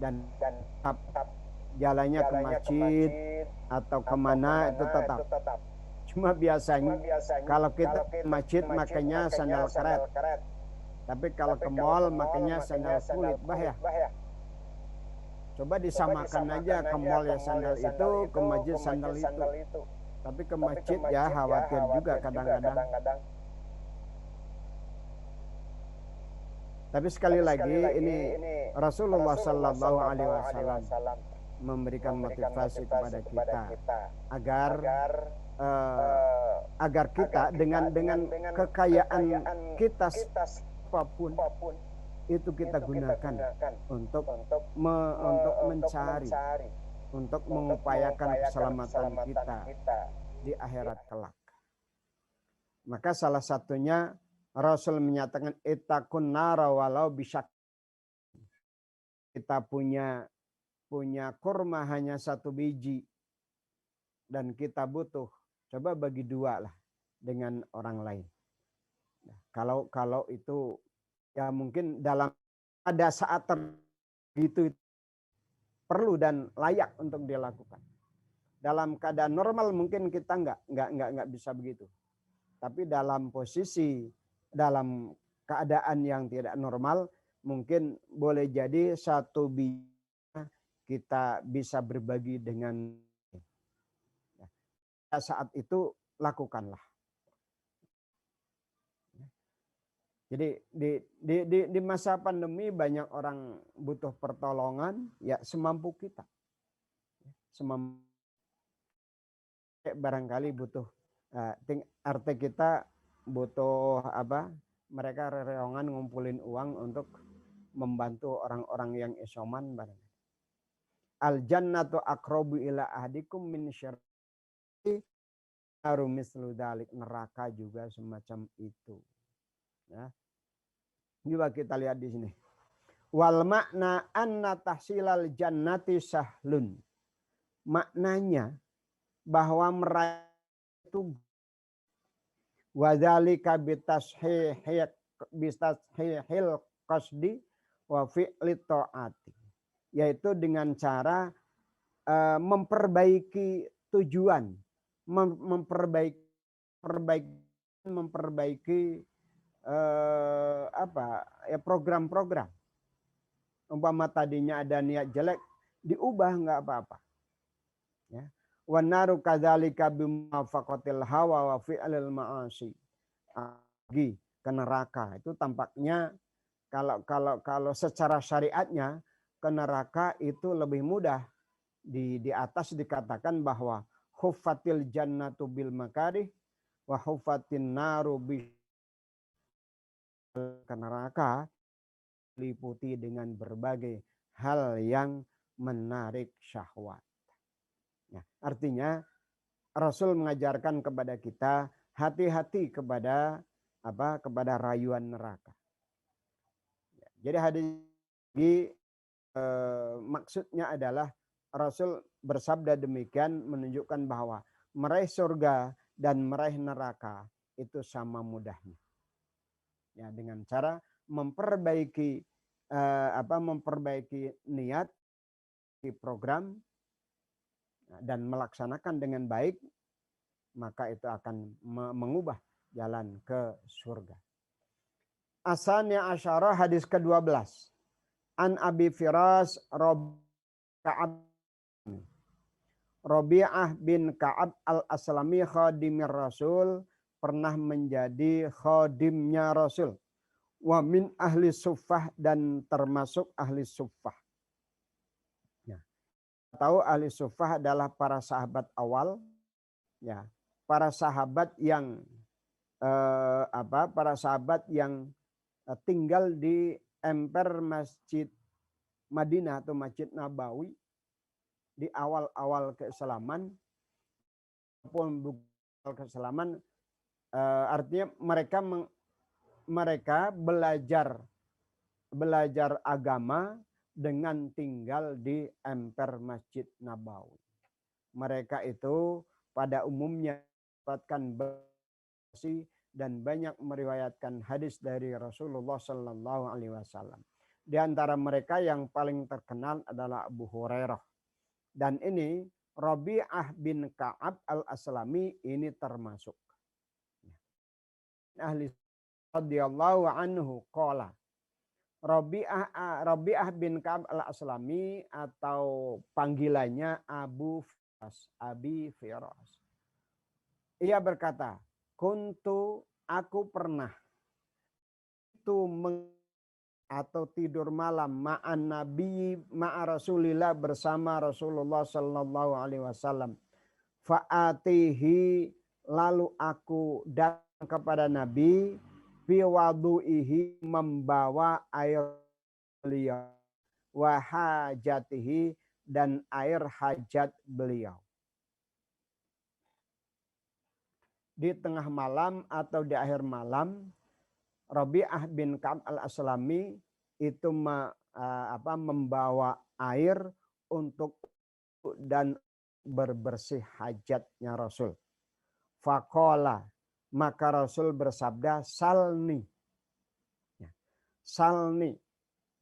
dan dan tetap tetap jalannya ke jalannya ke masjid masjid atau atau kemana itu kemana tetap. itu tetap. Cuma Cuma biasanya biasanya kalau kita kalau ke kita masjid ke masjid makanya makanya sandal keret. sandal keret. Tapi kalau Tapi ke kalau mall ke mall makanya makanya sandal sandal kulit. Bah kulit ya. bah ya. Coba Coba disamakan aja disamakan ke aja mall ke ya mall ya sandal sandal itu, ke itu, masjid ke sandal masjid itu. sandal itu. Tapi ke Tapi ke masjid ya masjid ya khawatir juga khawatir juga kadang-kadang. kadang-kadang. Tapi sekali Tapi lagi sekali lagi ini ini Rasulullah Rasulullah Sallallahu Alaihi Sallallahu Alaihi Wasallam Wasallam memberikan memberikan motivasi motivasi kepada kepada kita kita agar agar eh, eh, agar agar kita kita dengan dengan kekayaan kekayaan kita kita apapun apapun itu kita itu kita gunakan gunakan untuk untuk untuk untuk mencari, mencari, untuk untuk mengupayakan mengupayakan keselamatan keselamatan kita kita di di akhirat kelak. Maka salah satunya Rasul menyatakan ittaqun nara walau bisyak. Kita punya kurma hanya satu biji dan kita butuh, coba bagi dua lah dengan orang lain. Nah, kalau itu ya mungkin dalam ada saat tertentu perlu dan layak untuk dilakukan. Dalam keadaan normal mungkin kita nggak bisa begitu. Tapi dalam posisi dalam keadaan yang tidak normal mungkin boleh jadi satu biji kita bisa berbagi dengan saat itu lakukanlah. Jadi di masa pandemi banyak orang butuh pertolongan, ya semampu kita. Semampu barangkali butuh RT kita butuh apa? Mereka rereongan ngumpulin uang untuk membantu orang-orang yang isoman barangkali. Al jannatu aqrabu ila ahdikum min syarri arumislu dalik, neraka juga semacam itu. Ya. Coba kita lihat di sini. Wal makna anna tahsilal jannati sahlun. Maknanya bahwa meraih itu wadzalika bitashihil qasdi wa fi'li ta'ati. Yaitu dengan cara memperbaiki tujuan, memperbaiki program-program. Umpama tadinya ada niat jelek, diubah nggak apa-apa. Ya. Wa naru kadzalika bimafaqatil hawa wa fi'lil ma'asi. Pergi ke neraka itu tampaknya kalau secara syariatnya ke neraka itu lebih mudah. Di atas dikatakan bahwa huffatil jannatu bil makarih wa huffatin naru bi ke neraka diliputi dengan berbagai hal yang menarik syahwat. Ya, artinya Rasul mengajarkan kepada kita hati-hati kepada kepada rayuan neraka. Ya, jadi hadis ini maksudnya adalah Rasul bersabda demikian menunjukkan bahwa meraih surga dan meraih neraka itu sama mudahnya. Ya, dengan cara memperbaiki memperbaiki niat di program dan melaksanakan dengan baik, maka itu akan mengubah jalan ke surga. Asanya asyarah hadis ke-12. An Abi Firas Rabi'ah bin Ka'ab al-Aslami khadimir Rasul, pernah menjadi khadimnya Rasul. Wa min ahli suffah, dan termasuk ahli suffah. Ya. Tahu ahli suffah adalah para sahabat awal, ya, para sahabat yang para sahabat yang tinggal di emper Masjid Madinah atau Masjid Nabawi di awal-awal keislaman. Pun keislaman artinya mereka belajar agama dengan tinggal di emper Masjid Nabawi. Mereka itu pada umumnya mendapatkan dan banyak meriwayatkan hadis dari Rasulullah Sallallahu Alaihi Wasallam. Di antara mereka yang paling terkenal adalah Abu Hurairah. Dan ini Rabi'ah bin Ka'ab al-Aslami ini termasuk. Ahli radhiyallahu anhu qala. Rabi'ah bin Ka'ab al-Aslami atau panggilannya Abu Firas, Abi Firas. Ia berkata, aku pernah itu atau tidur malam ma'an Nabi ma'a Rasulillah bersama Rasulullah sallallahu alaihi wasallam. Fa'atihi lalu aku datang kepada Nabi fi wadu'ihi membawa air beliau wa hajatihi dan air hajat beliau. Di tengah malam atau di akhir malam Rabi'ah bin Ka'ab al-Aslami itu membawa air untuk dan berbersih hajatnya Rasul. Faqala, maka Rasul bersabda, salni. Salni,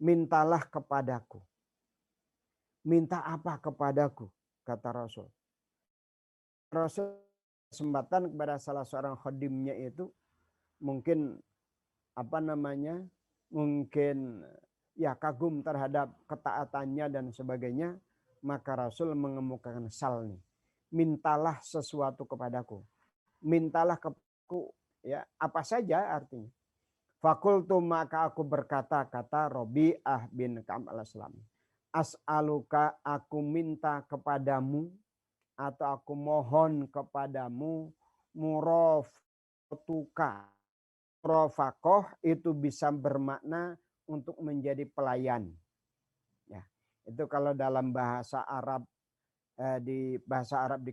mintalah kepadaku. Minta apa kepadaku? Kata Rasul. Rasul kesempatan kepada salah seorang khadimnya itu mungkin mungkin ya kagum terhadap ketaatannya dan sebagainya, maka Rasul mengemukakan salni, mintalah sesuatu kepadaku, mintalah kepadaku, ya apa saja artinya. Fakultu, maka aku berkata, kata Rabi'ah bin Ka'ab al-Aslami, as'aluka, aku minta kepadamu atau aku mohon kepadamu murafatuka. Rofakoh itu bisa bermakna untuk menjadi pelayan. Ya, itu kalau dalam bahasa Arab di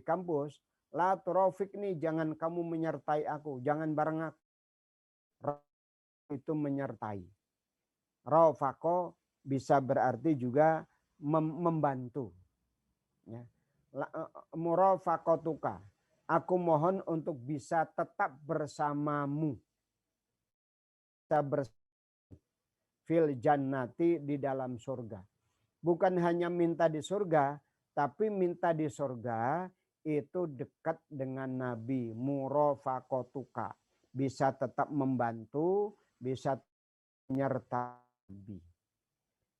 kampus, la turafik nih, jangan kamu menyertai aku, jangan bareng aku. Itu menyertai. Rofakoh bisa berarti juga membantu. Ya. Murafakotuka, aku mohon untuk bisa tetap bersamamu. Fil jannati, di dalam surga. Bukan hanya minta di surga, tapi minta di surga itu dekat dengan Nabi. Murafakotuka, bisa tetap membantu, bisa menyertai Nabi.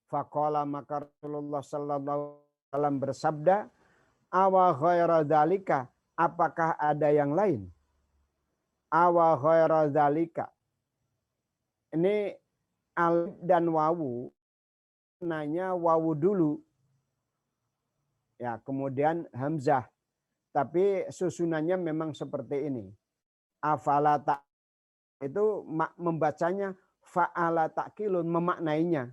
Faqala, maka Rasulullah sallallahu alaihi wasallam bersabda, awa ghaira dzalika, apakah ada yang lain? Awa ghaira dzalika. Ini alif dan wawu, nanya wawu dulu. Ya, kemudian hamzah. Tapi susunannya memang seperti ini. Afala tak, itu membacanya fa'ala ta'kilun, memaknainya.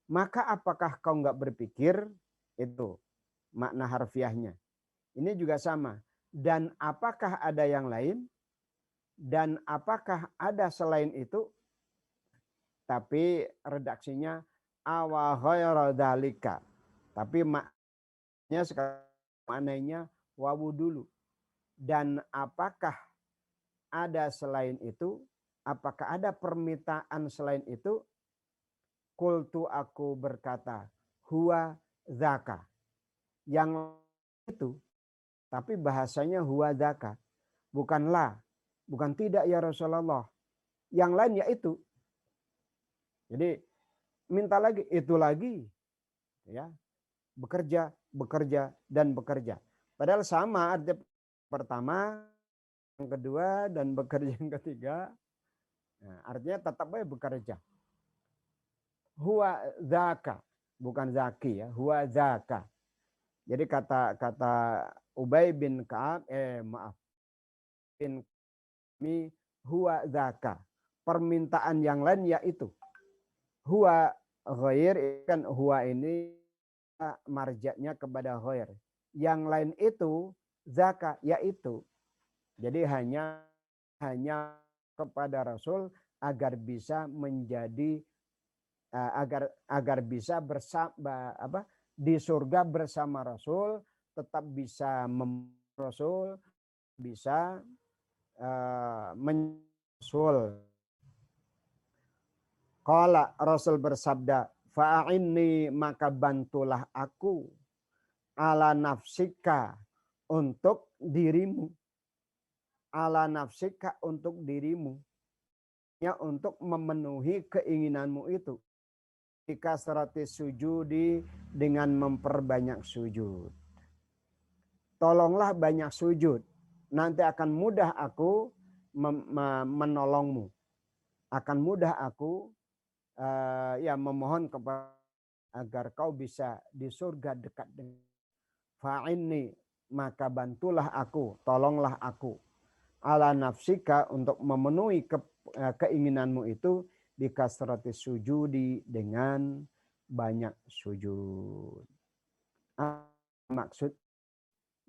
Maka apakah kau enggak berpikir? Itu makna harfiahnya. Ini juga sama. Dan apakah ada yang lain? Dan apakah ada selain itu? Tapi redaksinya awa ghaira dzalika. Tapi maknanya sekarang maknanya wawu dulu. Dan apakah ada selain itu? Apakah ada permintaan selain itu? Qultu, aku berkata, huwa dzaka. Yang itu, tapi bahasanya huwa dzaka. Bukanlah, bukan tidak ya Rasulullah. Yang lain yaitu. Jadi minta lagi, itu lagi, ya, bekerja, bekerja, dan bekerja. Padahal sama arti pertama, yang kedua, dan bekerja yang ketiga. Nah, artinya tetap baik bekerja. Huwa zaka, bukan zaki ya, huwa zaka. Jadi kata Ubay bin Ka'ab, bin mi huwa zaka. Permintaan yang lain yaitu. Huwa ghair, kan huwa ini marja'nya kepada ghair. Yang lain itu zaka, yaitu. Jadi hanya kepada Rasul agar bisa menjadi agar bisa bersama di surga bersama Rasul, tetap bisa Rasul, bisa Rasul. Qala, Rasul bersabda, Fa'inni, maka bantulah aku, ala nafsika, untuk dirimu. Ala nafsika, untuk dirimu. Ya, untuk memenuhi keinginanmu itu. Bikasrati sujudi, dengan memperbanyak sujud. Tolonglah banyak sujud. Nanti akan mudah aku menolongmu. Akan mudah aku memohon kepada agar kau bisa di surga dekat dengan. Fa'inni, maka bantulah aku, tolonglah aku, ala nafsika, untuk memenuhi keinginanmu itu, bikasrati sujudi, dengan banyak sujud. Maksud,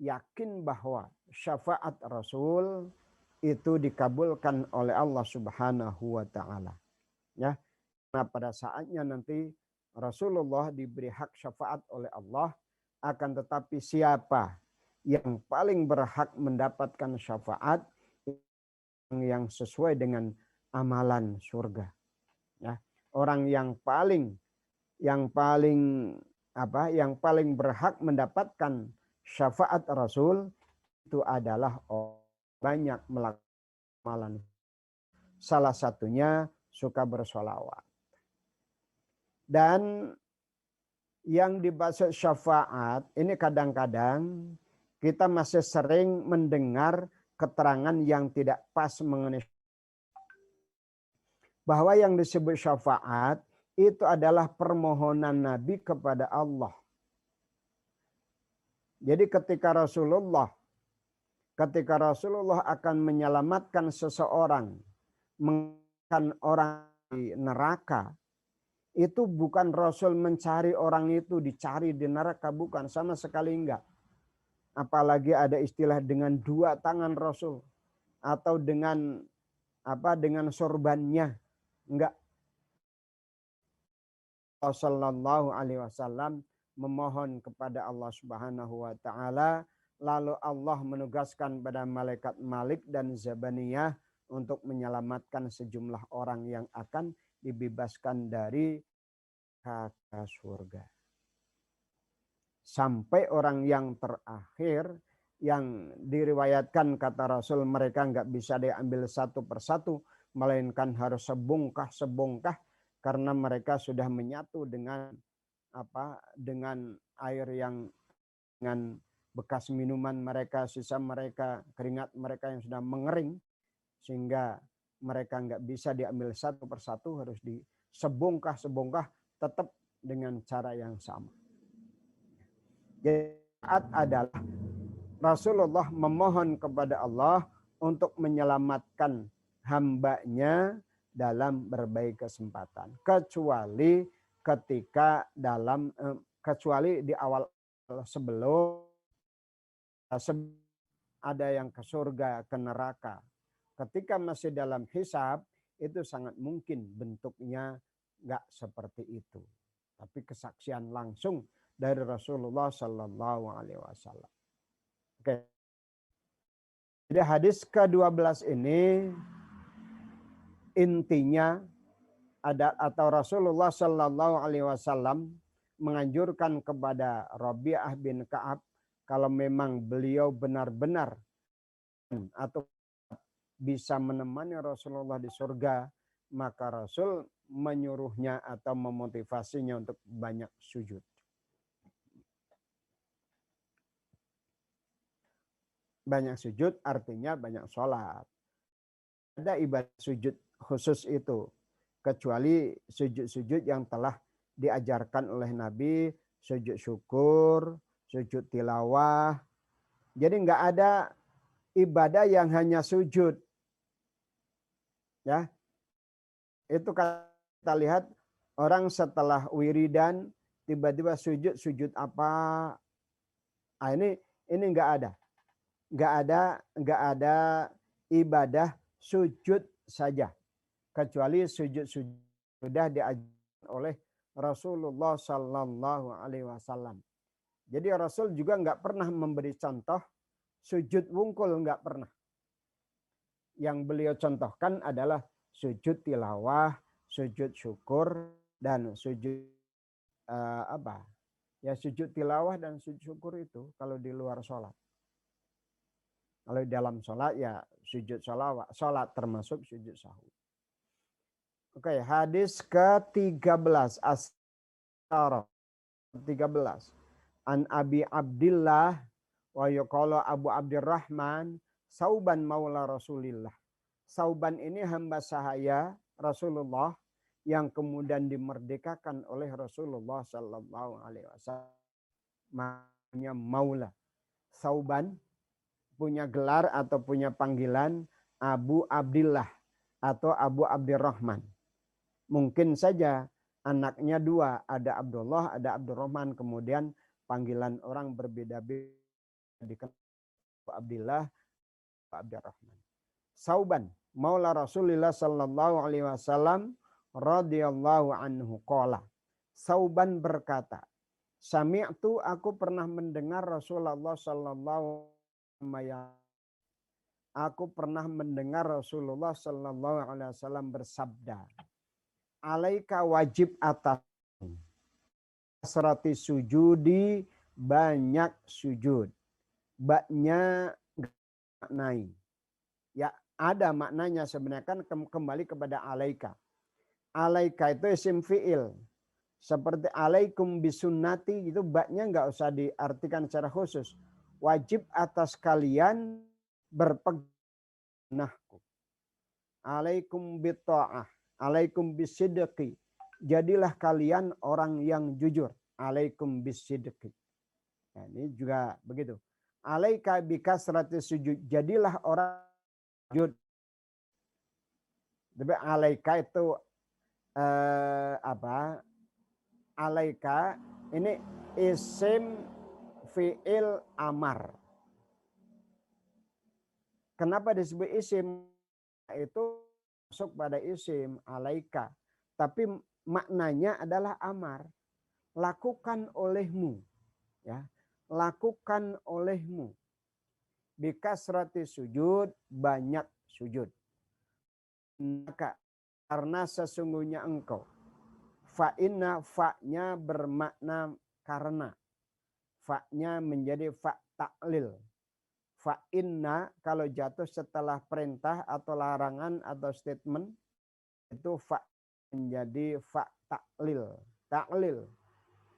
yakin bahwa syafaat Rasul itu dikabulkan oleh Allah Subhanahu wa taala. Ya. Nah, pada saatnya nanti Rasulullah diberi hak syafaat oleh Allah, akan tetapi siapa yang paling berhak mendapatkan syafaat, yang sesuai dengan amalan surga. Ya. Orang yang paling berhak mendapatkan syafaat Rasul itu adalah banyak melakukan amalan. Salah satunya suka bersolawat. Dan yang dimaksud syafaat ini, kadang-kadang kita masih sering mendengar keterangan yang tidak pas mengenai bahwa yang disebut syafaat itu adalah permohonan Nabi kepada Allah. Jadi ketika Rasulullah akan menyelamatkan seseorang, mengangkat orang di neraka, itu bukan Rasul mencari orang itu dicari di neraka, bukan, sama sekali enggak. Apalagi ada istilah dengan dua tangan Rasul atau dengan sorbannya, enggak. Sallallahu alaihi wasallam memohon kepada Allah Subhanahu wa taala, lalu Allah menugaskan pada malaikat Malik dan Zabaniyah untuk menyelamatkan sejumlah orang yang akan dibebaskan dari neraka surga. Sampai orang yang terakhir yang diriwayatkan kata Rasul, mereka nggak bisa diambil satu persatu, melainkan harus sebongkah karena mereka sudah menyatu dengan air yang, dengan bekas minuman mereka, sisa mereka, keringat mereka yang sudah mengering, sehingga mereka nggak bisa diambil satu persatu, harus disebongkah tetap dengan cara yang sama. Jadi adalah Rasulullah memohon kepada Allah untuk menyelamatkan hambanya dalam berbagai kesempatan, kecuali di awal, sebelum ada yang ke surga, ke neraka. Ketika masih dalam hisab, itu sangat mungkin bentuknya nggak seperti itu, tapi kesaksian langsung dari Rasulullah Sallallahu Alaihi Wasallam. Oke. Jadi hadis ke-12 ini intinya atau Rasulullah Sallallahu Alaihi Wasallam menganjurkan kepada Rabi'ah bin Ka'ab, kalau memang beliau benar-benar atau bisa menemani Rasulullah di surga, maka Rasul menyuruhnya atau memotivasinya untuk banyak sujud. Banyak sujud artinya banyak sholat. Ada ibadah sujud khusus itu, kecuali sujud-sujud yang telah diajarkan oleh Nabi, sujud syukur, sujud tilawah. Jadi nggak ada ibadah yang hanya sujud. Ya, itu kita lihat orang setelah wiridan tiba-tiba sujud apa? Ini nggak ada. Nggak ada ibadah sujud saja, kecuali sujud sudah diajarkan oleh Rasulullah Sallallahu Alaihi Wasallam. Jadi Rasul juga nggak pernah memberi contoh sujud wungkul, nggak pernah. Yang beliau contohkan adalah sujud tilawah, sujud syukur, dan sujud apa? Ya sujud tilawah dan sujud syukur itu kalau di luar sholat. Kalau di dalam sholat ya sujud sholat termasuk sujud sahwi. Oke, hadis ke-13 As-Sarah 13. An Abi Abdillah wa yuqala Abu Abdurrahman Sauban maula Rasulillah. Sauban ini hamba sahaya Rasulullah yang kemudian dimerdekakan oleh Rasulullah sallallahu alaihi wasallam. Namanya maula. Sauban punya gelar atau punya panggilan Abu Abdillah atau Abu Abdurrahman. Mungkin saja anaknya dua, ada Abdullah, ada Abdurrahman, kemudian panggilan orang berbeda-beda dikenal Abu Abdillah, Abu Abdurrahman. Sauban, maula Rasulullah sallallahu alaihi wasallam radhiyallahu anhu qala. Sauban berkata, sami'tu aku pernah mendengar Rasulullah sallallahu Aku pernah mendengar Rasulullah sallallahu alaihi wasallam bersabda, alaika wajib atas kasrati sujudi, banyak sujud. Baknya maknai. Ya ada maknanya sebenarnya kan kembali kepada alaika. Alaika itu isim fi'il. Seperti alaikum bisunnati itu baknya nggak usah diartikan secara khusus. Wajib atas kalian berpegang nahku. Alaikum bitta'ah. Alaikum bisidqi. Jadilah kalian orang yang jujur. Alaikum bisidqi. Nah, ini juga begitu. Alaika bikasrati sujud. Jadilah orang sujud. Tapi alaika itu apa? Alaika ini isim fi'il amar. Kenapa disebut isim? Itu masuk pada isim alaika. Tapi maknanya adalah amar. Lakukan olehmu. Ya, lakukan olehmu. Bikasrati sujud, banyak sujud. Maka karena sesungguhnya engkau. Fa'inna, fa'nya bermakna karena. Fa'nya menjadi fa' taklil. Fa'inna kalau jatuh setelah perintah atau larangan atau statement itu fa' menjadi fa' taklil. Taklil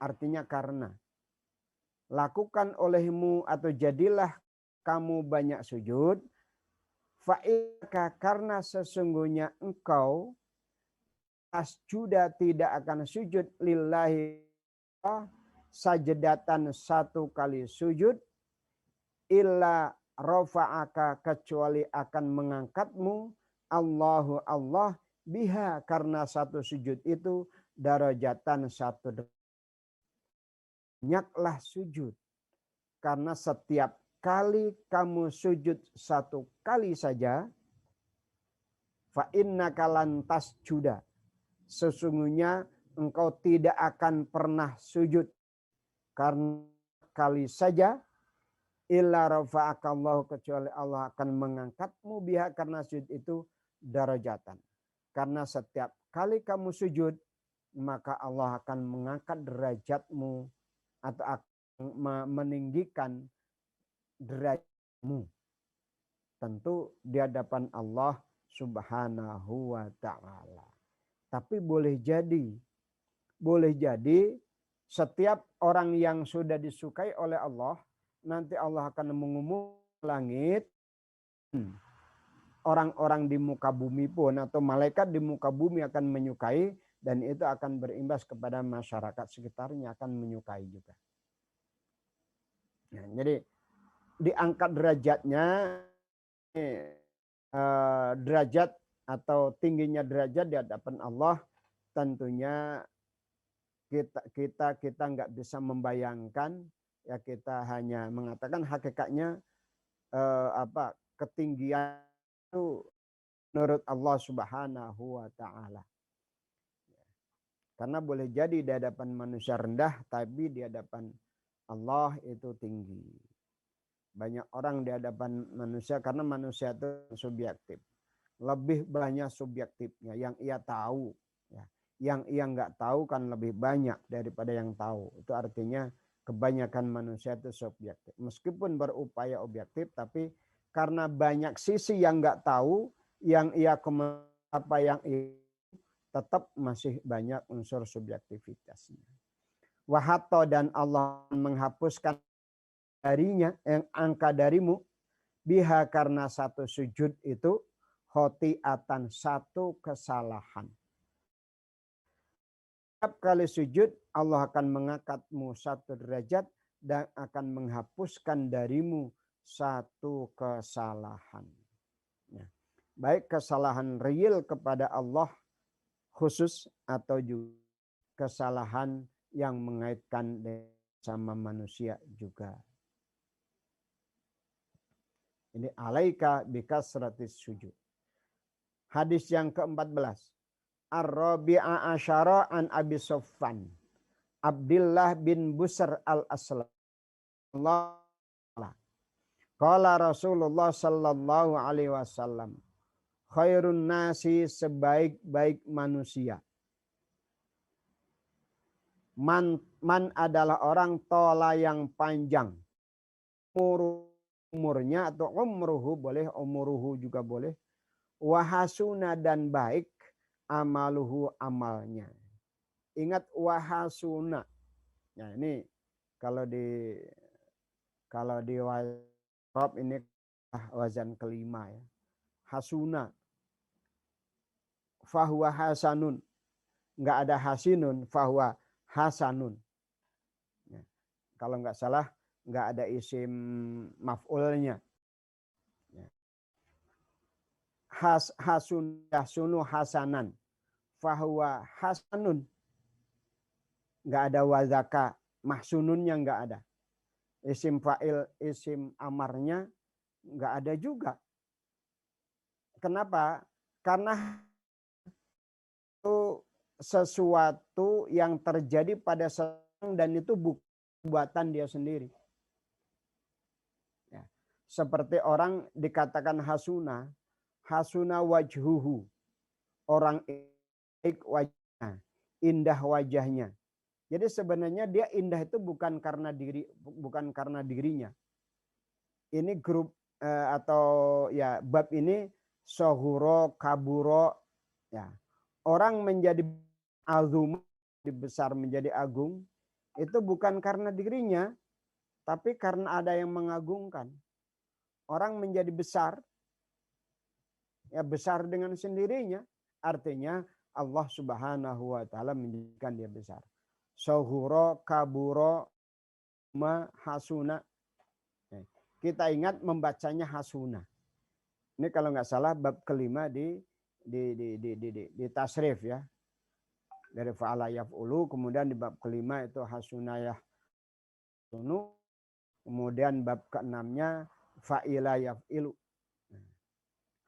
artinya karena. Lakukan olehmu atau jadilah kamu banyak sujud. Fa'inka karena sesungguhnya engkau asjuda tidak akan sujud lillahi sajadatan satu kali sujud illa rafa'aka kecuali akan mengangkatmu Allahu Allah biha karena satu sujud itu darajatan satu derajat. Banyaklah sujud karena setiap kali kamu sujud satu kali saja fa innaka lan tasjuda sesungguhnya engkau tidak akan pernah sujud karena kali saja illa rafa'akallahu kecuali Allah akan mengangkatmu biha karena sujud itu darajatan. Karena setiap kali kamu sujud maka Allah akan mengangkat derajatmu atau akan meninggikan derajatmu. Tentu di hadapan Allah Subhanahu wa ta'ala. Tapi boleh jadi setiap orang yang sudah disukai oleh Allah, nanti Allah akan mengumumkan langit, orang-orang di muka bumi pun atau malaikat di muka bumi akan menyukai dan itu akan berimbas kepada masyarakat sekitarnya akan menyukai juga. Nah, jadi diangkat derajatnya, derajat atau tingginya derajat di hadapan Allah tentunya kita nggak bisa membayangkan, ya kita hanya mengatakan hakikatnya ketinggian itu menurut Allah Subhanahu wa ta'ala. Karena boleh jadi di hadapan manusia rendah tapi di hadapan Allah itu tinggi. Banyak orang di hadapan manusia karena manusia itu subjektif. Lebih banyak subjektifnya yang ia tahu, ya, Yang ia nggak tahu kan lebih banyak daripada yang tahu. Itu artinya kebanyakan manusia itu subjektif. Meskipun berupaya objektif, tapi karena banyak sisi yang nggak tahu, yang ia apa yang ia tetap masih banyak unsur subjektivitasnya. Wahato dan Allah menghapuskan darinya yang angka darimu biha karena satu sujud itu khotiatan satu kesalahan. Setiap kali sujud Allah akan mengangkatmu satu derajat dan akan menghapuskan darimu satu kesalahan. Ya. Baik kesalahan real kepada Allah khusus atau juga kesalahan yang mengaitkan sama manusia juga. Ini alaika bikasratis sujud. Hadis yang ke-14. Ar-Rabi'a asyara an Abi Sofwan. Abdullah bin Busr al-Aslam. Qala Rasulullah sallallahu alaihi wasallam. Khairun nasi sebaik-baik manusia. Man adalah orang tola yang panjang. Umurnya atau umruhu boleh, umuruhu juga boleh. Wahasuna dan baik amaluhu amalnya. Ingat wahasuna. Nah ini kalau di wazan ini wazan kelima ya. Hasuna. Fahuwa hasanun. Enggak ada hasinun, fahuwa hasanun. Ya. Kalau enggak salah enggak ada isim maf'ulnya. Hasunu hasanan fahuwa hasanun, nggak ada wazaka, mahsununnya nggak ada, isim fa'il isim amarnya nggak ada juga. Kenapa? Karena itu sesuatu yang terjadi pada seseorang dan itu buatan dia sendiri. Ya. Seperti orang dikatakan hasuna wajhuhu, orang baik wajahnya, indah wajahnya. Jadi sebenarnya dia indah itu bukan karena dirinya. Ini grup atau ya bab ini sohuro kaburo ya. Orang menjadi azum, besar menjadi agung itu bukan karena dirinya, tapi karena ada yang mengagungkan. Orang menjadi besar, ya besar dengan sendirinya. Artinya Allah Subhanahu wa taala menjadikan dia besar. Sohuro, kaburo, hasuna. Kita ingat membacanya hasuna. Ini kalau nggak salah bab kelima di tasrif ya. Dari fa'ala yaf'ulu, kemudian di bab kelima itu hasuna yahsunu. Kemudian bab keenamnya fa'ila yaf'ilu.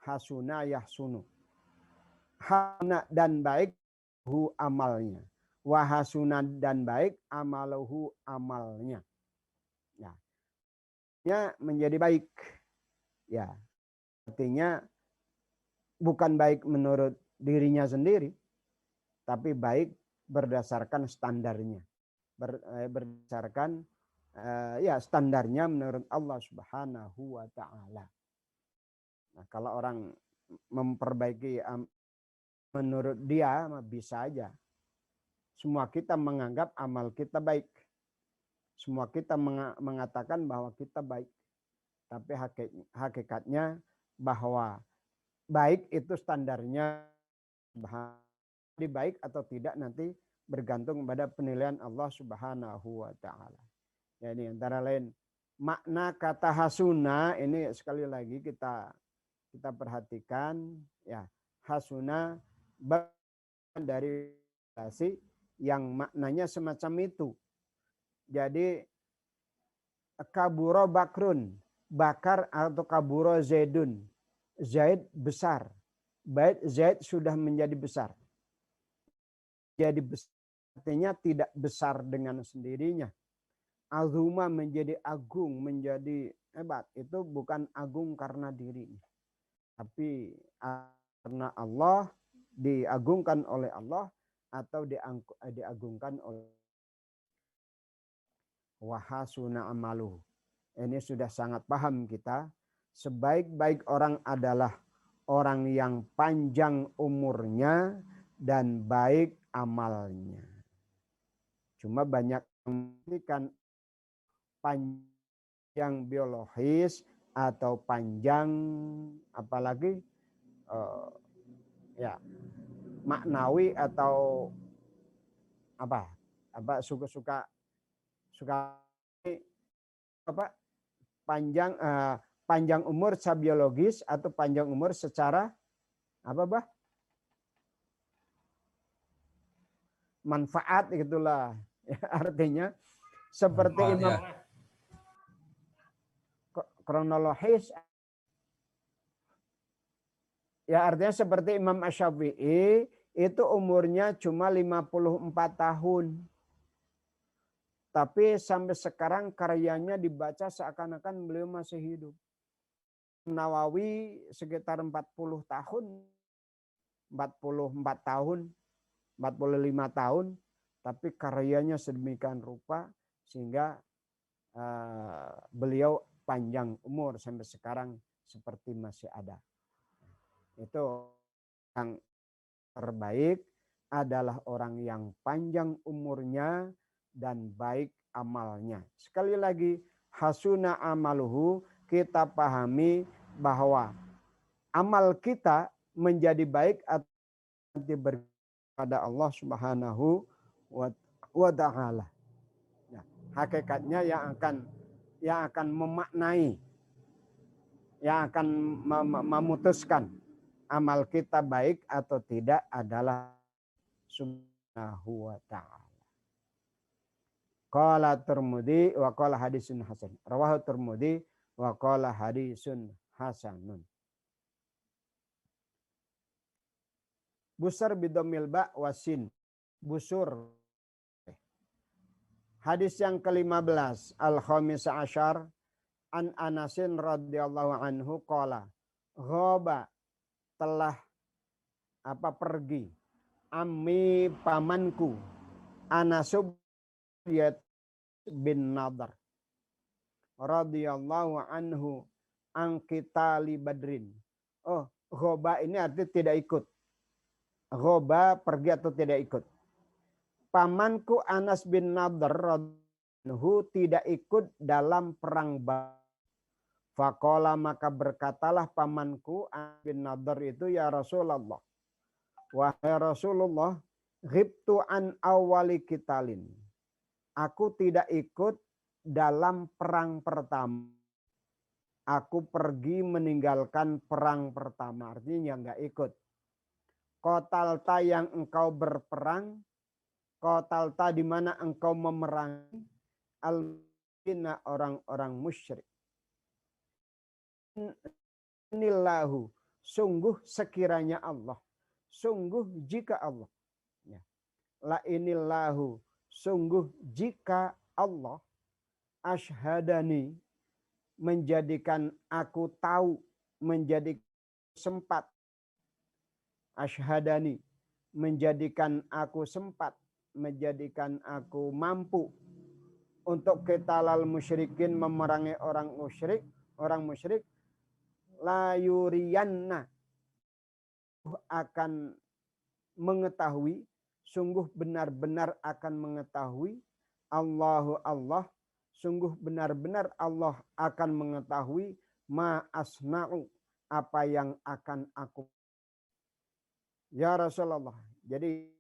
Hasuna yahsunu. Hasuna dan baik hu amalnya. Wahasuna dan baik amaluhu amalnya. Ya, menjadi baik. Ya, artinya bukan baik menurut dirinya sendiri, tapi baik berdasarkan standarnya. Berdasarkan ya standarnya menurut Allah Subhanahu wa taala. Nah, kalau orang memperbaiki menurut dia bisa aja. Semua kita menganggap amal kita baik. Semua kita mengatakan bahwa kita baik. Tapi hakikatnya bahwa baik itu standarnya baik atau tidak nanti bergantung pada penilaian Allah Subhanahu wa taala. Ya, ini antara lain makna kata hasuna ini sekali lagi kita perhatikan ya. Hasuna dari yang maknanya semacam itu. Jadi kaburo bakrun, bakar atau kaburo zaidun. Zaid besar. Zaid sudah menjadi besar. Jadi besar artinya tidak besar dengan sendirinya. Azuma menjadi agung, menjadi hebat. Itu bukan agung karena dirinya. Tapi karena Allah, diagungkan oleh Allah, atau diagungkan oleh wahasuna amalu. Ini sudah sangat paham kita. Sebaik-baik orang adalah orang yang panjang umurnya dan baik amalnya. Cuma banyak yang panjang biologis atau panjang apalagi ya maknawi atau apa suka apa panjang umur secara biologis atau panjang umur secara apa bah manfaat gitulah ya, artinya seperti Imam kronologis ya, artinya seperti Imam Asy-Syafi'i itu umurnya cuma 54 tahun. Tapi sampai sekarang karyanya dibaca seakan-akan beliau masih hidup. Nawawi sekitar 40 tahun, 44 tahun, 45 tahun, tapi karyanya sedemikian rupa sehingga beliau panjang umur sampai sekarang seperti masih ada. Itu yang terbaik adalah orang yang panjang umurnya dan baik amalnya. Sekali lagi, hasuna amaluhu, kita pahami bahwa amal kita menjadi baik atau nanti kepada Allah Subhanahu wa ta'ala. Nah, hakikatnya yang akan memaknai, yang akan memutuskan amal kita baik atau tidak adalah Subhanahu wa ta'ala. Qala Tirmidzi wa qala hadisun hasan. Rawahu Tirmidzi wa qala hadisun hasanun. Busur bidomil ba wasin. Busur. Hadis yang ke-15. Al-Khamis Asyar. An Anasin radhiyallahu anhu qala. Ghaba telah pergi. Ammi pamanku. Anasub bin Nadar radhiyallahu anhu an qitali Badrin. Oh, ghoba ini artinya tidak ikut. Ghoba pergi atau tidak ikut. Pamanku Anas bin Nadar radhiyallahu tidak ikut dalam perang Badar. Faqala maka berkatalah pamanku Anas bin Nadar itu, ya Rasulullah. Wahai Rasulullah, ghibtu an awali qitalin. Aku tidak ikut dalam perang pertama. Aku pergi meninggalkan perang pertama. Artinya nggak ikut. Qatalta yang engkau berperang. Qatalta di mana engkau memerangi. Al-Musyrikin orang-orang musyrik. Inillahu. Sungguh sekiranya Allah. Sungguh jika Allah. La inillahu. Sungguh jika Allah asyhadani menjadikan aku tahu, menjadi sempat. Asyhadani menjadikan aku sempat, menjadikan aku mampu untuk qitalal musyrikin, memerangi orang musyrik, la yuriyanna akan mengetahui, sungguh benar-benar akan mengetahui Allah, sungguh benar-benar Allah akan mengetahui ma asna'u, apa yang akan aku. Ya Rasulullah. Jadi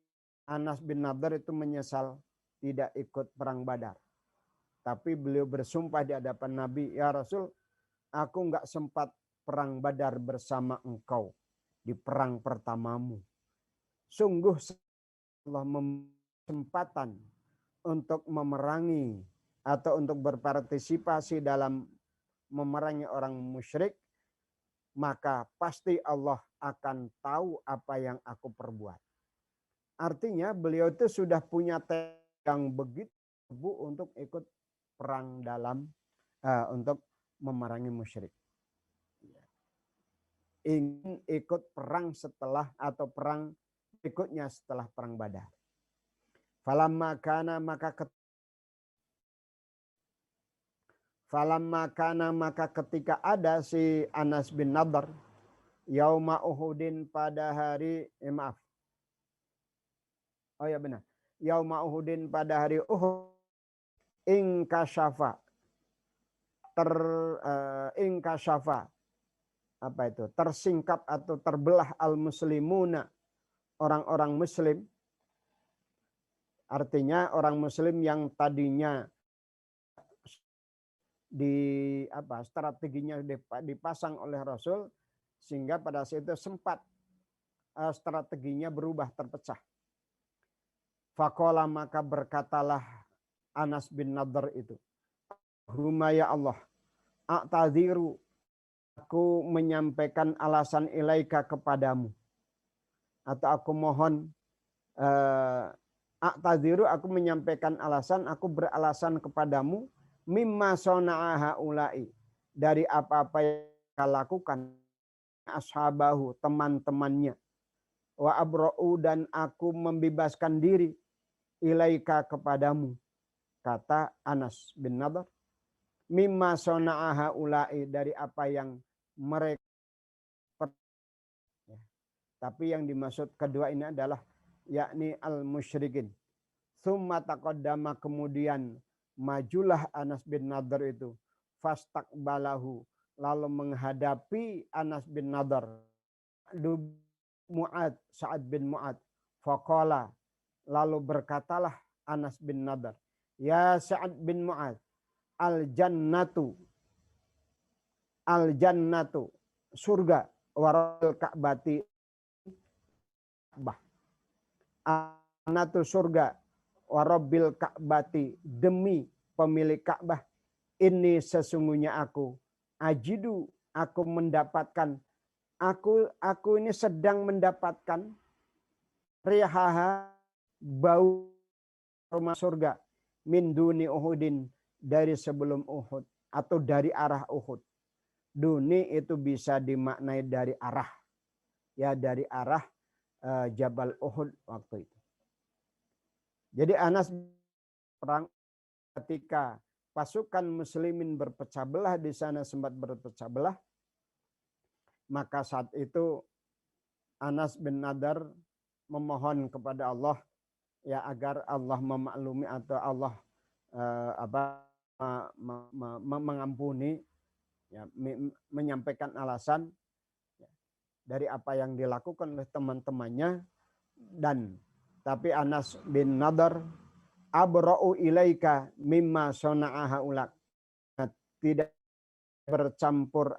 Anas bin Nadar itu menyesal tidak ikut perang Badar. Tapi beliau bersumpah di hadapan Nabi, ya Rasul, aku enggak sempat perang Badar bersama engkau di perang pertamamu. Sungguh Allah kesempatan untuk memerangi atau untuk berpartisipasi dalam memerangi orang musyrik, maka pasti Allah akan tahu apa yang aku perbuat. Artinya beliau itu sudah punya yang begitu untuk ikut perang dalam untuk memerangi musyrik. Ingin ikut perang setelah atau perang berikutnya setelah perang Badar. Falamma kana maka ketika ada si Anas bin Nadr yauma Uhudin pada hari maaf. Oh ya benar. Yauma Uhudin pada hari Uhud ingkasyafa ingkasyafa apa itu? Tersingkap atau terbelah al-muslimuna orang-orang muslim. Artinya orang muslim yang tadinya strateginya dipasang oleh Rasul sehingga pada saat itu sempat strateginya berubah terpecah. Faqala maka berkatalah Anas bin Nadr itu, "Huma ya Allah, a'tadhiru aku menyampaikan alasan ilaika kepadamu atau aku mohon a'tadhiru aku menyampaikan alasan aku beralasan kepadamu mimma sona'a haula'i dari apa-apa yang mereka lakukan ashabahu teman-temannya wa abra'u dan aku membebaskan diri ilaika kepadamu kata Anas bin Nadr mimma sona'a haula'i dari apa yang mereka tapi yang dimaksud kedua ini adalah yakni al-musyrikin. Tsumma taqaddama kemudian majulah Anas bin Nadr itu fastaqbalahu lalu menghadapi Anas bin Nadr Mu'ad Sa'ad bin Mu'ad faqala lalu berkatalah Anas bin Nadr ya Sa'ad bin Mu'ad al jannatu surga waral ka'bati Anatu surga warabbil ka'bati demi pemilik Ka'bah ini sesungguhnya aku ajidu aku mendapatkan aku ini sedang mendapatkan rihaha bau rumah surga min duni Uhudin dari sebelum Uhud atau dari arah Uhud. Duni itu bisa dimaknai dari arah ya dari arah Jabal Uhud waktu itu. Jadi Anas perang ketika pasukan muslimin berpecah belah di sana sempat berpecah belah, maka saat itu Anas bin Nadr memohon kepada Allah ya agar Allah memaklumi atau Allah mengampuni ya, menyampaikan alasan dari apa yang dilakukan oleh teman-temannya dan tapi Anas bin Nadr abra'u ilaika mimma sona'a haulak tidak bercampur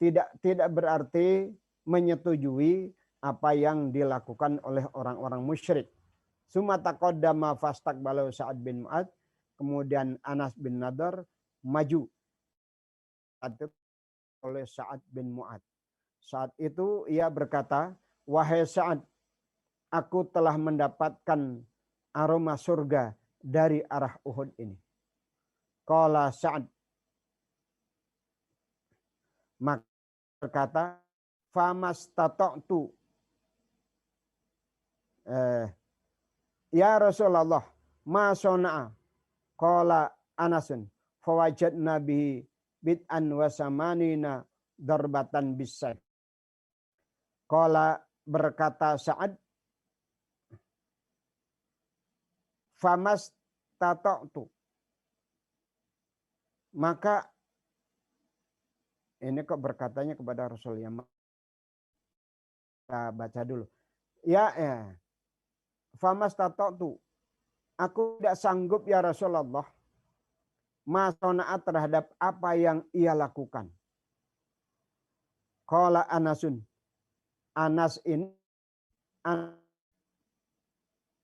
tidak berarti menyetujui apa yang dilakukan oleh orang-orang musyrik. Summa taqaddama fastaqbalu Sa'ad bin Mu'ad kemudian Anas bin Nadr maju oleh Sa'ad bin Mu'ad. Saat itu ia berkata, wahai Sa'ad, aku telah mendapatkan aroma surga dari arah Uhud ini. Qala Sa'ad, maka berkata, famastata'tu. Ya Rasulullah, ma sona'a. Qala Anasun, fawajadna bihi bid'an wa samanina darbatan bisayf. Qala berkata Sa'ad, famas tata'tu. Maka ini kok berkatanya kepada Rasul ya. Kita baca dulu. Ya. Famas tata'tu. Aku tidak sanggup ya Rasulullah. Masona'at terhadap apa yang ia lakukan. Qala Anasun. Anas ini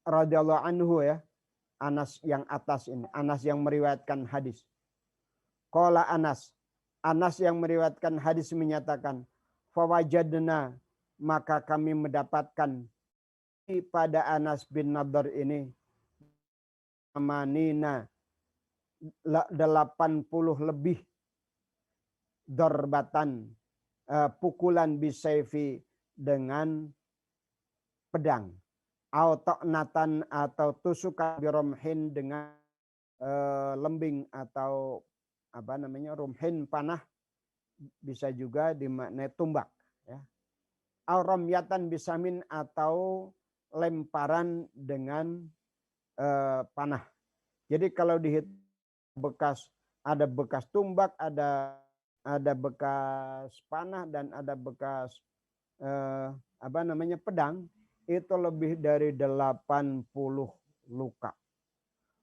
radhiyallahu anhu ya. Anas yang atas ini, Anas yang meriwayatkan hadis. Qala Anas yang meriwayatkan hadis menyatakan, fawajadna maka kami mendapatkan pada Anas bin Nadr ini amanina 80 lebih darbatan pukulan bisayfi dengan pedang Autonatan atau tusukan biromhin dengan lembing atau apa namanya rumhin panah, bisa juga dimaknai tumbak ya. Auromyatan bisamin atau lemparan dengan panah. Jadi kalau dihitung ada bekas tumbak, ada bekas panah dan ada bekas apa namanya pedang, itu lebih dari 80 luka.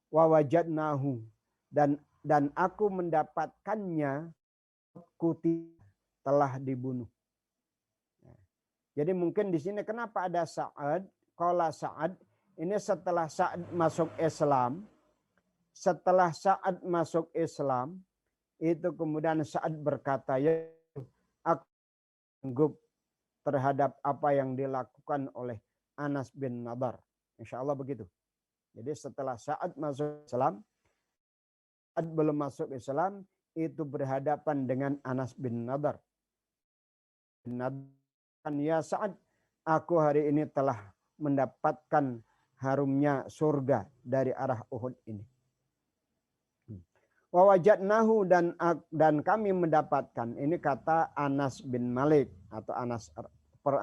Wa wajadnahu, dan aku mendapatkannya kuti telah dibunuh. Jadi mungkin di sini kenapa ada Sa'ad? Qala Sa'ad, ini setelah Sa'ad masuk Islam. Setelah Sa'ad masuk Islam, itu kemudian Sa'ad berkata, ya aku sanggup terhadap apa yang dilakukan oleh Anas bin Nadar. Insya Allah begitu. Jadi setelah Sa'ad masuk Islam, Sa'ad belum masuk Islam, itu berhadapan dengan Anas bin Nadar. Ya Sa'ad, aku hari ini telah mendapatkan harumnya surga dari arah Uhud ini. Wa wajadnahu, dan kami mendapatkan, ini kata Anas bin Malik atau Anas per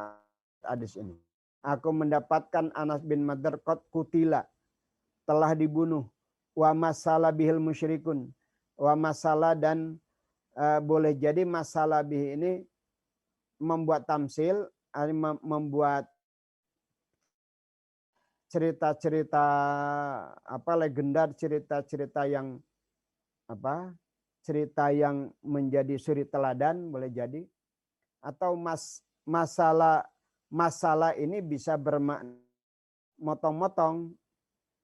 hadis ini. Aku mendapatkan Anas bin Madar qad kutila, telah dibunuh. Wa masalah bihil musyrikun. Wa masalah, dan boleh jadi masalah bih ini membuat tamsil, membuat cerita-cerita apa legenda, cerita-cerita yang apa, cerita yang menjadi suri teladan boleh jadi, atau masalah ini bisa bermakna motong-motong,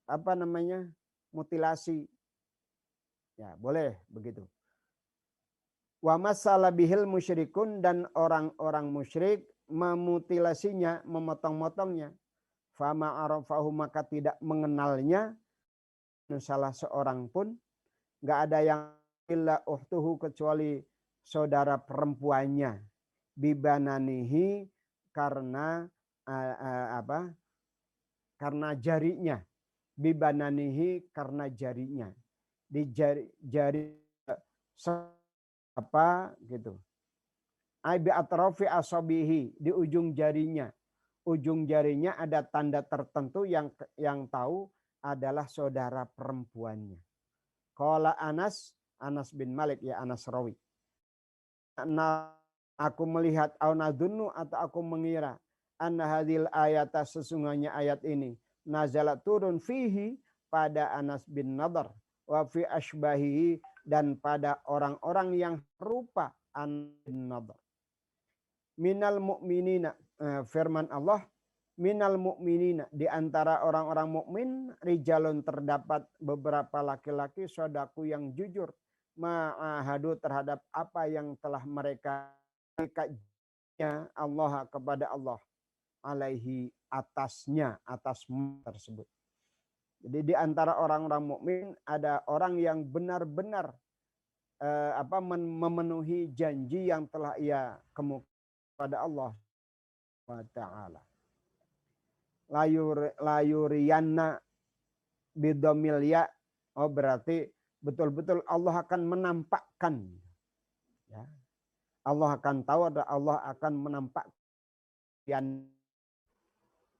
apa namanya, mutilasi, ya boleh begitu. Wa masalah bihil musyrikun, dan orang-orang musyrik memutilasinya, memotong-motongnya. Fama arafahu, maka tidak mengenalnya salah seorang pun. Nggak ada yang illa uhtuhu, kecuali saudara perempuannya, bibananihi, karena apa? Karena jarinya, bibananihi, karena jarinya, di jari apa gitu. Bi atrafi asabihi, di ujung jarinya. Ujung jarinya ada tanda tertentu yang tahu adalah saudara perempuannya. Qala Anas bin Malik, ya Anas rawi. Aku melihat, au nadunnu, atau aku mengira, anna hadhil ayata, sesungguhnya ayat ini, nazalat turun fihi, pada Anas bin Nadar, wa fi ashbahihi, dan pada orang-orang yang rupa Anas bin Nadar. Minal mu'minina, firman Allah, minal mu'minina, di antara orang-orang mukmin, rijalun, terdapat beberapa laki-laki, sodaku yang jujur, ma'ahadu, terhadap apa yang telah mereka Allah, kepada Allah, alaihi, atasnya, atas tersebut. Jadi di antara orang-orang mukmin ada orang yang benar-benar memenuhi janji yang telah ia kemukakan pada Allah wa ta'ala. Layuriyanna bidomil ya, oh berarti betul-betul Allah akan menampakkan, ya. Allah akan tahu, Allah akan menampakkan.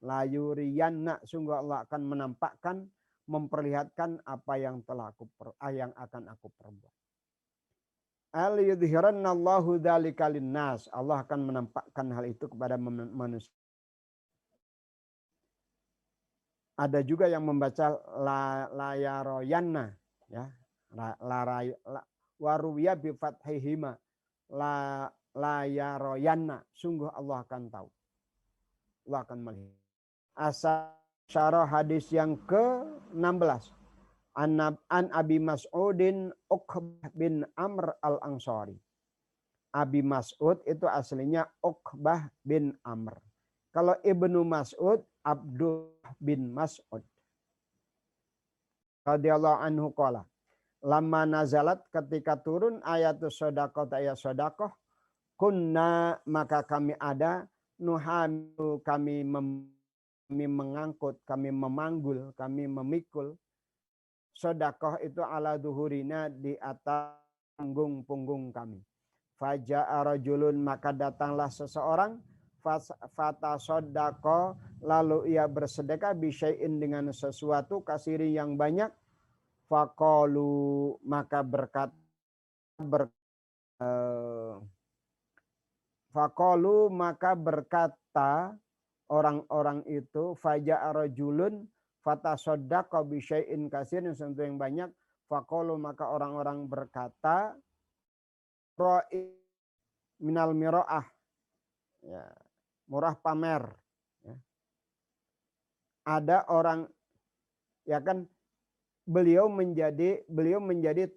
Layuriyanna, sungguh Allah akan menampakkan, memperlihatkan apa yang yang akan aku perbuat. Al-yudhiranna Allahu dzalika linnas, Allah akan menampakkan hal itu kepada manusia. Ada juga yang membaca layaroyanna, ya, waruya bi fathihima, layaroyanna, sungguh Allah akan tahu, Allah akan melihat. Syarah hadis yang ke-16. An Abi Mas'udin Uqbah bin Amr al-Ansari. Abi Mas'ud itu aslinya Uqbah bin Amr. Kalau Ibnu Mas'ud, Abdul bin Mas'ud. Radhiyallahu anhu qala. Lama nazalat, ketika turun ayatus sodaqah, ayat sodaqah, kunna, maka kami ada, nuhamilu, kami kami mengangkut, kami memanggul, kami memikul. Sedekah itu ala duhurina di atas punggung-punggung kami. Faja'a rajulun, maka datanglah seseorang, fatasaddaqa, lalu ia bersedekah bisyai'in dengan sesuatu kasiri yang banyak. Faqalu, maka berkata orang-orang itu, faja'a rajulun fatasaddaqa bisyai'in kasirin, sesuatu yang banyak. Faqalu, maka orang-orang berkata, ra'i minal miro'ah, ya, murah pamer. Ya. Ada orang, ya kan, beliau menjadi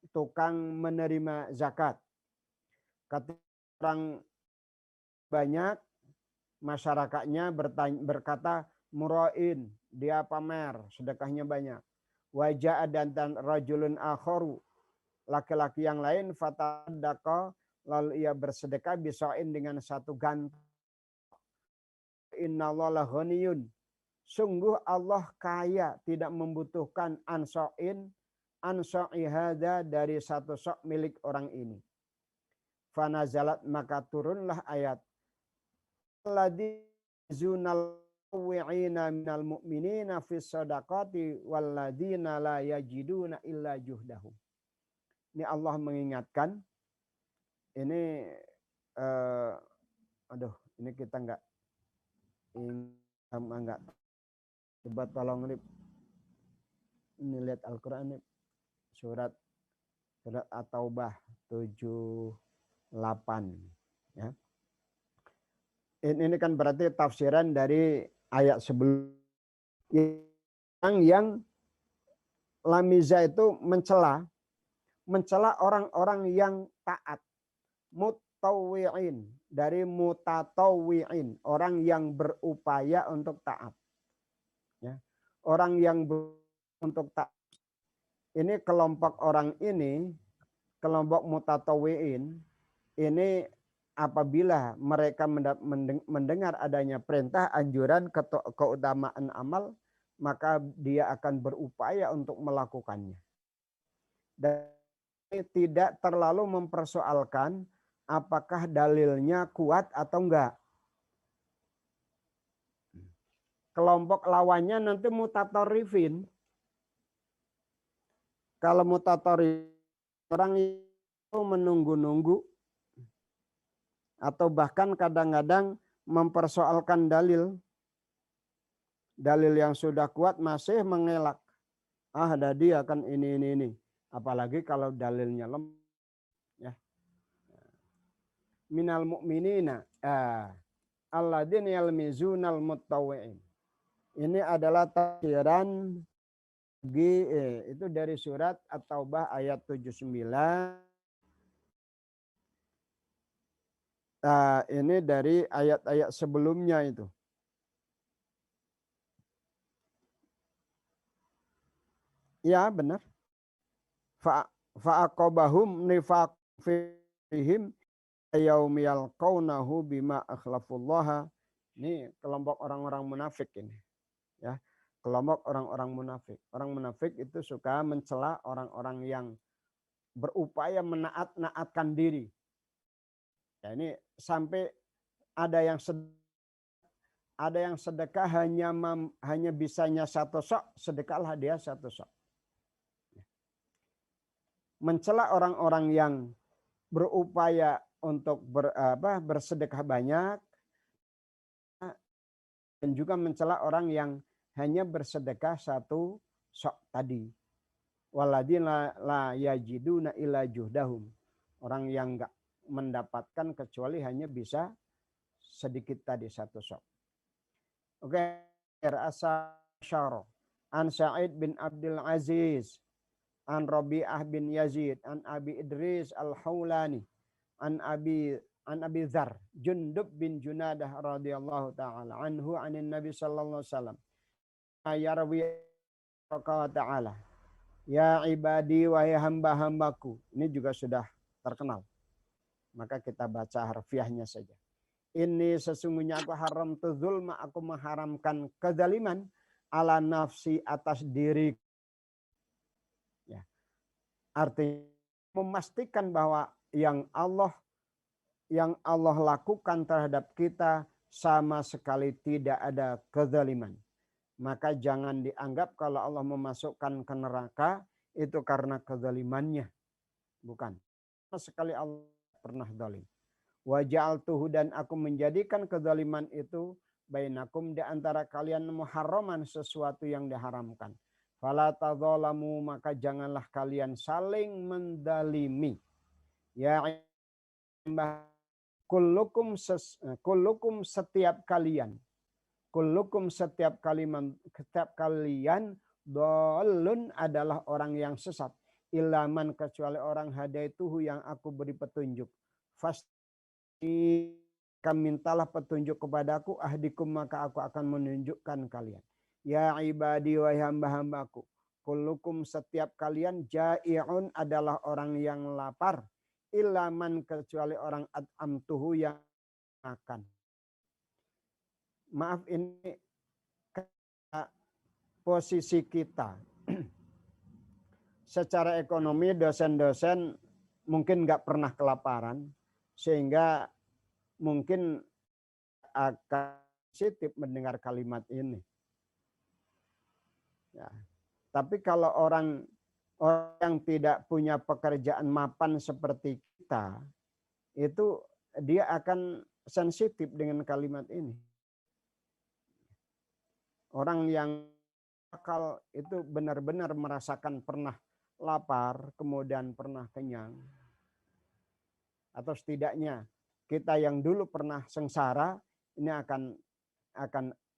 tukang menerima zakat. Ketika orang banyak, masyarakatnya berkata mura'in, dia pamer, sedekahnya banyak. Wajah dan rajulun akharu, laki-laki yang lain, fataddaqa, lalu ia bersedekah bisain dengan satu ganteng. Innallaha ghaniyun, sungguh Allah kaya, tidak membutuhkan ansa'i hadza, dari satu sok milik orang ini. Fanazalat, maka turunlah ayat alladzina wi'ina minal mu'minina fis shadaqati walladzina la yajiduna illa juhdahum. Ini Allah mengingatkan, ini ini kita enggak coba tolong Rip. Ini lihat Al-Qur'an, surat At-Taubah 78, ya. Ini kan berarti tafsiran dari ayat sebelum, yang lamiza itu mencela orang-orang yang taat. Mutawwi'in, dari mutatawwi'in, orang yang berupaya untuk taat. Ya. Orang yang untuk taat. Ini kelompok orang ini, kelompok mutatawwi'in, ini apabila mereka mendengar adanya perintah, anjuran, keutamaan amal, maka dia akan berupaya untuk melakukannya. Dan tidak terlalu mempersoalkan apakah dalilnya kuat atau enggak. Kelompok lawannya nanti mutatorifin. Kalau mutatorif, orang itu menunggu-nunggu, atau bahkan kadang-kadang mempersoalkan dalil yang sudah kuat masih mengelak. Ada dia kan ini. Apalagi kalau dalilnya lemah. Ya. Minal mu'minina alladzina yalmizunal mutawwi'in. Ini adalah tafsiran itu dari surat At-Taubah ayat 79. Ini dari ayat-ayat sebelumnya itu. Ya, benar. Fa'aqabahum nifaq fihim yaumi yalqaunahu bima akhlafullaha. Ini kelompok orang-orang munafik ini. Ya, kelompok orang-orang munafik. Orang munafik itu suka mencela orang-orang yang berupaya menaatkan diri. Ya, ini sampai ada yang sedekah hanya bisanya satu sok, sedekahlah dia satu sok. Mencela orang-orang yang berupaya untuk bersedekah banyak, dan juga mencela orang yang hanya bersedekah satu sok tadi. Waladina la yajiduna illa juhdahum. Orang yang enggak mendapatkan kecuali hanya bisa sedikit tadi satu sok. Oke, Asy'ari an Sa'id bin Abdul Aziz an Rabi'ah bin Yazid an Abi Idris Al-Haulani an Abi Dzar Jundub bin Junadah radhiyallahu taala anhu anin Nabi sallallahu alaihi wasallam yarwi ta'ala ya ibadi wahai hamba-hambaku. Ini juga sudah terkenal. Maka kita baca harfiahnya saja. Ini sesungguhnya aku haram tu zulma, aku mengharamkan kezaliman ala nafsi atas diri. Ya. Artinya memastikan bahwa yang Allah lakukan terhadap kita sama sekali tidak ada kezaliman. Maka jangan dianggap kalau Allah memasukkan ke neraka itu karena kezalimannya. Bukan. Sama sekali Allah pernah zalim. Wa ja'altuhu, dan aku menjadikan kezaliman itu bainakum di antara kalian muharraman, sesuatu yang diharamkan. Fala tadzalamu, maka janganlah kalian saling mendalimi. Ya kullukum setiap kalian. Kullukum setiap kalian dolun adalah orang yang sesat. Ilaman, kecuali orang hadaituhu yang aku beri petunjuk. Mintalah petunjuk kepadaku, ahdikum, maka aku akan menunjukkan kalian. Ya ibadi, wahai hamba-hambaku, kullukum setiap kalian jai'un adalah orang yang lapar. Ilaman, kecuali orang at'amtuhu yang makan. Maaf, ini posisi kita. Secara ekonomi dosen-dosen mungkin nggak pernah kelaparan, sehingga mungkin akan sensitif mendengar kalimat ini. Ya. Tapi kalau orang yang tidak punya pekerjaan mapan seperti kita, itu dia akan sensitif dengan kalimat ini. Orang yang akal itu benar-benar merasakan pernah lapar, kemudian pernah kenyang. Atau setidaknya kita yang dulu pernah sengsara, ini akan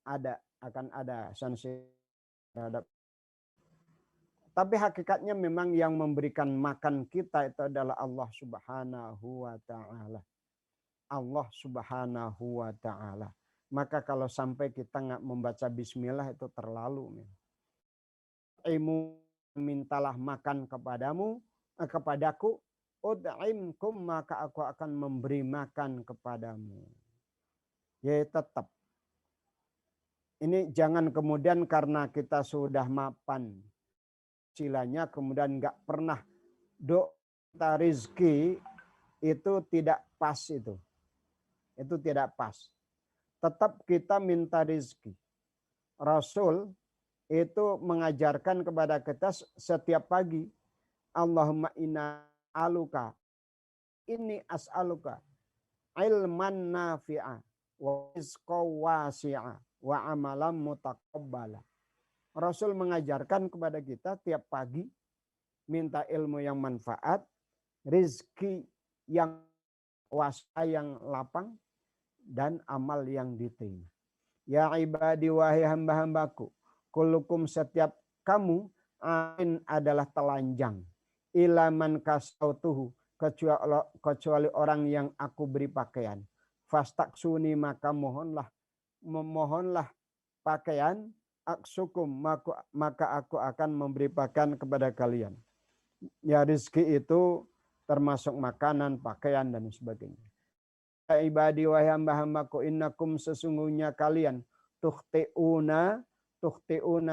ada sensitif terhadap. Tapi hakikatnya memang yang memberikan makan kita itu adalah Allah Subhanahu wa ta'ala. Allah Subhanahu wa ta'ala. Maka kalau sampai kita nggak membaca bismillah itu terlalu. Mintalah makan kepadaku, ud'imkum, maka aku akan memberi makan kepadamu. Ya tetap. Ini jangan kemudian karena kita sudah mapan silanya kemudian nggak pernah doa rizki, itu tidak pas itu. Itu tidak pas. Tetap kita minta rizki. Rasul itu mengajarkan kepada kita setiap pagi, Allahumma inna aluka, inni as'aluka ilman nafi'a wa rizqa wasi'a wa amalan mutaqabbala. Rasul mengajarkan kepada kita tiap pagi minta ilmu yang manfaat, rizki yang wasi'a, yang lapang, dan amal yang diterima. Ya ibadi, wahai hamba-hambaku, kullukum setiap kamu ain adalah telanjang. Ilaman kasautuhu, kecuali orang yang aku beri pakaian. Fastaksuni, maka memohonlah pakaian. Aksukum, maka aku akan memberi pakaian kepada kalian. Ya, rizki itu termasuk makanan, pakaian, dan sebagainya. Ya ibadi, wahai hamba-hambaku, innakum, sesungguhnya kalian, tukhti'una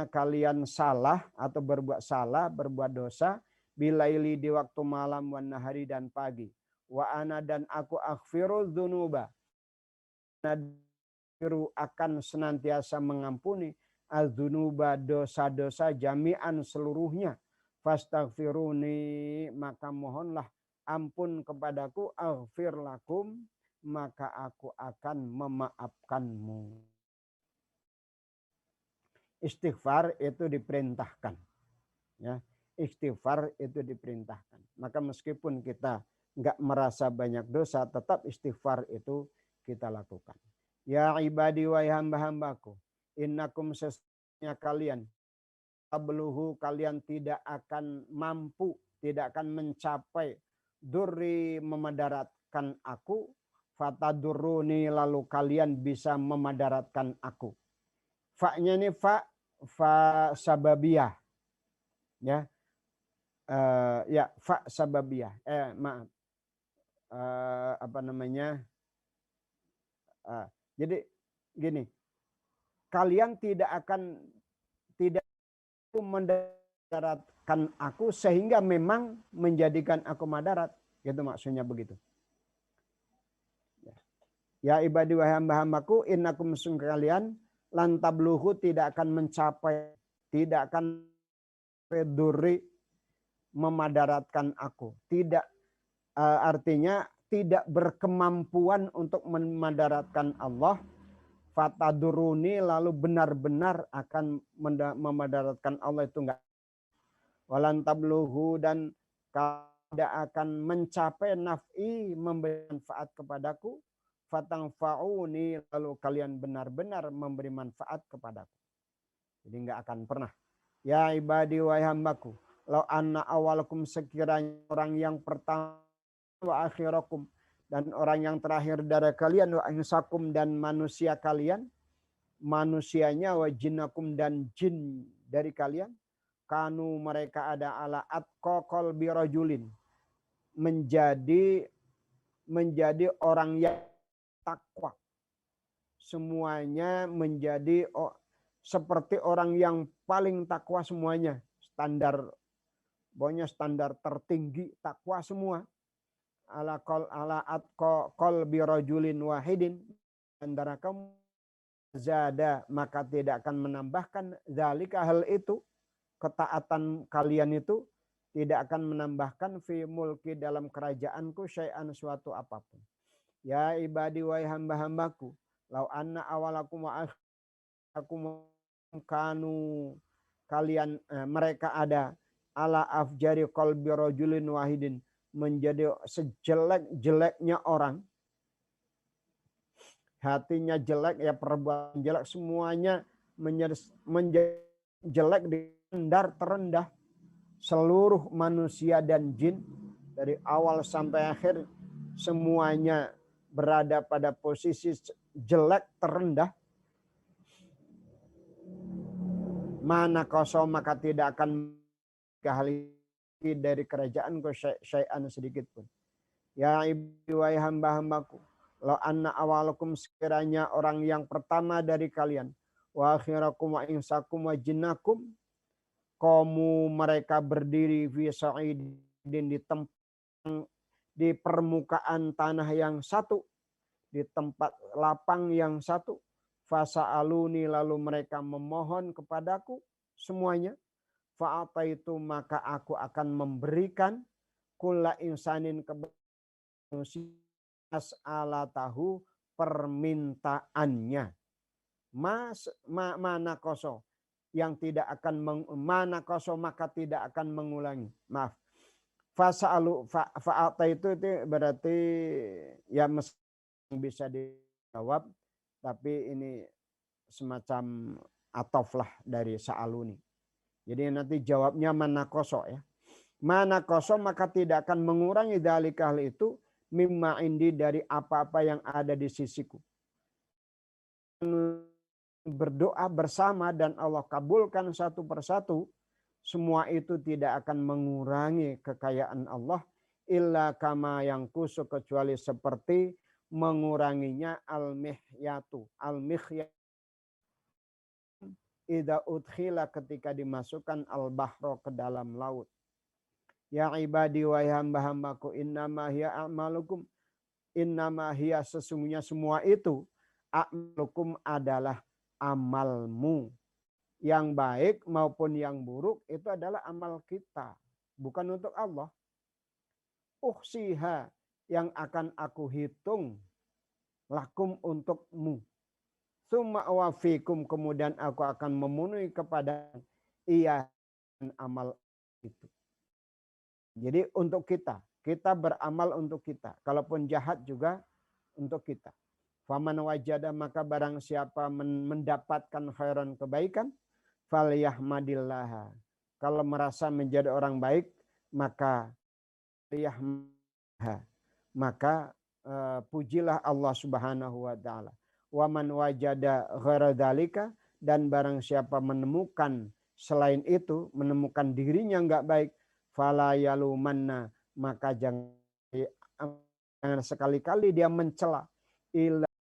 kalian salah atau berbuat salah, berbuat dosa, bilaili di waktu malam, wan nahari dan pagi. Wa ana, dan aku aghfiru dzunuba, akan senantiasa mengampuni az-dzunuba, dosa-dosa, jami'an seluruhnya. Fastaghfiruni, maka mohonlah ampun kepadaku, aghfir lakum, maka aku akan memaafkanmu. Istighfar itu diperintahkan. Ya, istighfar itu diperintahkan. Maka meskipun kita nggak merasa banyak dosa, tetap istighfar itu kita lakukan. Ya ibadi, wahai hamba-hambaku, innakum, sesungguhnya kalian, abluhu, kalian tidak akan mampu, tidak akan mencapai, durri, memadaratkan aku, fataduruni, lalu kalian bisa memadaratkan aku. Fa-nya ini fa sababiyah. Ya. Ya, fa sababiyah. Maaf. Apa namanya? Jadi gini, kalian tidak mendaratkan aku sehingga memang menjadikan aku madarat. Gitu maksudnya begitu. Ya ibadi wahai hamba-hambaku, innakum sungguh kalian lantabluhu tidak akan mencapai, tidak akan peduri memadaratkan aku. Tidak artinya tidak berkemampuan untuk memadaratkan Allah. Fataduruni lalu benar-benar akan memadaratkan Allah itu enggak. Walantabluhu dan tidak akan mencapai naf'i memberi manfaat kepadaku. Fatangfa'uni lalu kalian benar-benar memberi manfaat kepadaku. Jadi enggak akan pernah. Ya ibadi wahai hambaku, lau anna awalakum sekiranya orang yang pertama wa akhirakum dan orang yang terakhir dari kalian wa insakum dan manusia kalian, manusianya wa jinnakum dan jin dari kalian, kanu mereka ada ala atqa qalbi rajulin, menjadi orang yang takwa. Semuanya menjadi seperti orang yang paling takwa semuanya. Pokoknya standar tertinggi takwa semua. Ala atqa qalbi rajulin wahidin, antara kamu zada maka tidak akan menambahkan zalika hal itu, ketaatan kalian itu tidak akan menambahkan fi mulki dalam kerajaanku syai'an suatu apapun. Ya ibadi wahai hamba-hambaku, lau anna awalakum wa akhirakum kanu kalian mereka ada ala afjari qalbi rajulin wahidin, menjadi sejelek-jeleknya orang, hatinya jelek ya perbuatan jelek semuanya menjadi jelek di standar terendah seluruh manusia dan jin dari awal sampai akhir semuanya berada pada posisi jelek terendah. Mana kosong maka tidak akan kehali dari kerajaanku syai'an sedikit pun. Ya ibadi wahai hamba-hambaku, la anna awalakum sekiranya orang yang pertama dari kalian, wa akhirakum wa insakum wa jinnakum, kamu mereka berdiri fi sa'idin di permukaan tanah yang satu, di tempat lapang yang satu, fasa'aluni lalu mereka memohon kepadaku semuanya, fa'ataitu maka aku akan memberikan kulla insanin kepada manusia as'alatahu permintaannya. Mana koso yang tidak akan mana koso maka tidak akan mengulangi. Maaf. Fa'ata itu berarti ya bisa dijawab, tapi ini semacam atof lah dari sa'aluni. Jadi nanti jawabnya mana koso ya. Mana koso maka tidak akan mengurangi dalika hal itu mimma indi dari apa-apa yang ada di sisiku. Berdoa bersama dan Allah kabulkan satu persatu, semua itu tidak akan mengurangi kekayaan Allah illa kama yang kusuk kecuali seperti menguranginya al-mihyatu. Al-mihyat idza udkhila ketika dimasukkan al-bahro ke dalam laut. Ya ibadi wa hamba-hambaku innama hiya a'malukum, innama hiya sesungguhnya semua itu a'malukum adalah amalmu. Yang baik maupun yang buruk itu adalah amal kita, bukan untuk Allah. Uhsiha yang akan aku hitung lakum untukmu. Tsumma wafikum kemudian aku akan memenuhi kepada iya amal itu. Jadi untuk kita beramal untuk kita. Kalaupun jahat juga untuk kita. Faman wajada maka barang siapa mendapatkan khairan kebaikan, falyahmadillah. Kalau merasa menjadi orang baik, maka pujilah Allah Subhanahu wa taala. Wa man wajada ghaira dzalika, dan barang siapa menemukan selain itu, menemukan dirinya enggak baik, fala yalumanna, maka jangan sekali-kali dia mencela